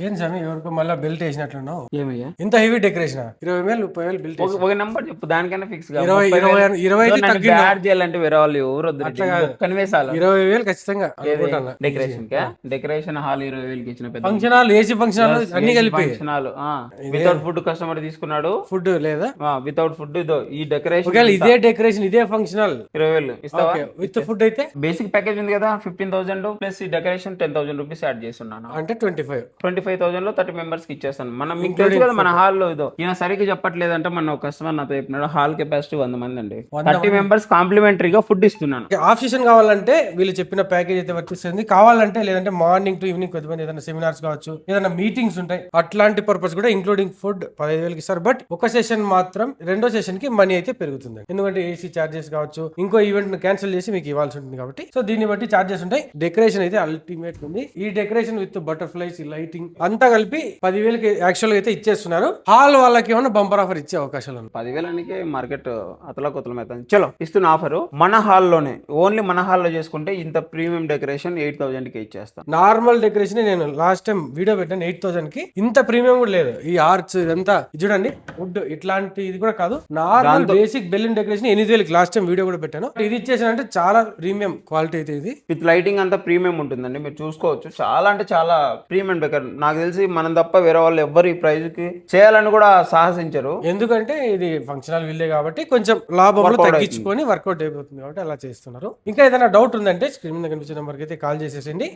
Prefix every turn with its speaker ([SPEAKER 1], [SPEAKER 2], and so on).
[SPEAKER 1] ఏం స్వామి ఎవరికో మళ్ళీ బెల్ట్ వేసినట్లున్నావు.
[SPEAKER 2] ఏమయ్యా
[SPEAKER 1] ఇంత హెవీ డెకరేషన్ 20,000 30,000 బెల్ట్
[SPEAKER 2] ఒక నెంబర్ చెప్పు, దానికైనా ఫిక్స్ గా
[SPEAKER 1] 20 అయితే తగ్గింది.
[SPEAKER 2] యాడ్ చేయాలంటే వేరే వాళ్ళు ఎవరు వద్దు,
[SPEAKER 1] అట్లా కాదు.
[SPEAKER 2] కనివేసాలు
[SPEAKER 1] 20,000 ఖచ్చితంగా అనుకుంటాను.
[SPEAKER 2] డెకరేషన్ డెకరేషన్ హాల్ 20,000 ఇచ్చిన పెద్ద
[SPEAKER 1] function hall, AC function hall అన్ని కలిపి
[SPEAKER 2] function hall without food customer తీసుకున్నాడు.
[SPEAKER 1] ఫుడ్ లేదా
[SPEAKER 2] వితౌట్ ఫుడ్ ఇదో ఈ డెకరేషన్
[SPEAKER 1] ఒకవేళ ఇదే డెకరేషన్ ఇదే ఫంక్షన్ హాల్
[SPEAKER 2] 20,000 ఇస్తావా?
[SPEAKER 1] విత్ ఫుడ్ అయితే
[SPEAKER 2] బేసిక్ ప్యాకేజ్ ఉంది కదా 15,000 ప్లస్ ఈ డెకరేషన్ 10,000 రూపీస్ యాడ్ చేస్తున్నాను.
[SPEAKER 1] అంటే
[SPEAKER 2] 25,000 లో 30 మెంబర్స్ కి ఇచ్చేస్తాను. మనం మీకు తెలుసు కదా మన హాల్లో ఇదో ఈయన సరిగ్గా చెప్పట్లేదంటే మన ఒక కస్టమర్ నాతో చెప్పినాడు హాల్ కెపాసిటీ 100 మంది అండి, 30 మెంబర్స్ కాంప్లిమెంటరీగా ఫుడ్ ఇస్తున్నాను.
[SPEAKER 1] ఆఫ్ సెషన్ కావాలంటే వీళ్ళు చెప్పిన ప్యాకేజ్ అయితే వర్తిస్తుంది. కావాలంటే లేదంటే మార్నింగ్ టు ఈవినింగ్ కొద్దిమంది ఏదైనా సెమినార్స్ కావచ్చు, ఏదైనా మీటింగ్స్ ఉంటాయి, అట్లాంటి పర్పస్ కూడా ఇంక్లూడింగ్ ఫుడ్ 15,000 ఇస్తారు. బట్ ఒక సెషన్ మాత్రం రెండో సెషన్ కి మనీ అయితే పెరుగుతుంది, ఎందుకంటే ఏసీ చార్జెస్ కావచ్చు, ఇంకో ఈవెంట్ ను క్యాన్సిల్ చేసి మీకు ఇవ్వాల్సి ఉంటుంది కాబట్టి. సో దీన్ని బట్టి చార్జెస్ ఉంటాయి. డెకరేషన్ అయితే అల్టిమేట్ ఉంది. ఈ డెకరేషన్ విత్ బటర్ఫ్లైస్, లైటింగ్ అంతా కలిపి 10,000కి యాక్చువల్ గా అయితే ఇచ్చేస్తున్నారు. హాల్ వాళ్ళకి ఏమైనా బంపర్ ఆఫర్ ఇచ్చే అవకాశాలు ఉన్నాయి.
[SPEAKER 2] 10,000 మార్కెట్ అతలాకుతలం అవుతుంది. చలో ఇస్తున్న ఆఫర్ మన హాల్లోనే, ఓన్లీ మన హాల్లో చేసుకుంటే ఇంత ప్రీమియం డెకరేషన్ 8,000 కి ఇచ్చేస్తాను.
[SPEAKER 1] నార్మల్ డెకరేషన్ నేను లాస్ట్ టైం వీడియో పెట్టాను 8,000 కి. ఇంత ప్రీమియం కూడా లేదు. ఈ ఆర్ట్స్ ఇదంతా చూడండి, వుడ్ ఇట్లాంటి ఇది కూడా కాదు, నార్మల్ బేసిక్ బెలూన్ డెకరేషన్ 8,000కి లాస్ట్ టైం వీడియో కూడా పెట్టాను. ఇది ఇచ్చేసానంటే చాలా ప్రీమియం క్వాలిటీ అయితే ఇది
[SPEAKER 2] విత్ లైటింగ్ అంతా ప్రీమియం ఉంటుందండి, మీరు చూసుకోవచ్చు. చాలా అంటే చాలా ప్రీమియం డెకర్. నాకు తెలిసి మనం తప్ప వేరే వాళ్ళు ఎవ్వరు ఈ ప్రైజ్ కి చేయాలని కూడా సాహసించరు,
[SPEAKER 1] ఎందుకంటే ఇది ఫంక్షనల్ వీళ్ళే కాబట్టి కొంచెం లాభం తగ్గించుకొని వర్కౌట్ అయిపోతుంది కాబట్టి అలా చేస్తున్నారు. ఇంకా ఏదైనా డౌట్ ఉందంటే స్క్రీన్ మీద కనిపించే నెంబర్కి అయితే కాల్ చేసేసండి.